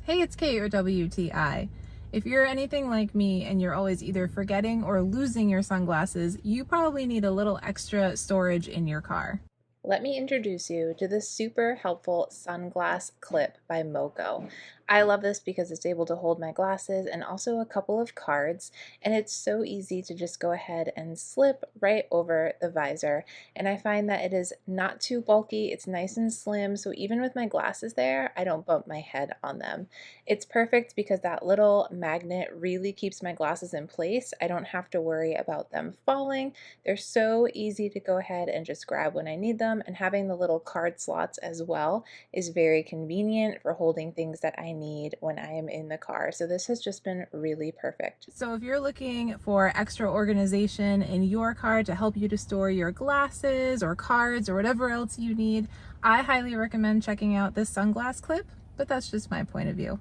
Hey, it's Kate, or WTI. If you're anything like me and you're always either forgetting or losing your sunglasses, you probably need a little extra storage in your car. Let me introduce you to this super helpful sunglass clip by MoKo. I love this because it's able to hold my glasses and also a couple of cards, and it's so easy to just go ahead and slip right over the visor. And I find that it is not too bulky, it's nice and slim, so even with my glasses there, I don't bump my head on them. It's perfect because that little magnet really keeps my glasses in place. I don't have to worry about them falling. They're so easy to go ahead and just grab when I need them, and having the little card slots as well is very convenient for holding things that I need when I am in the car. So this has just been really perfect. So if you're looking for extra organization in your car to help you to store your glasses or cards or whatever else you need, I highly recommend checking out this sunglass clip, but that's just my point of view.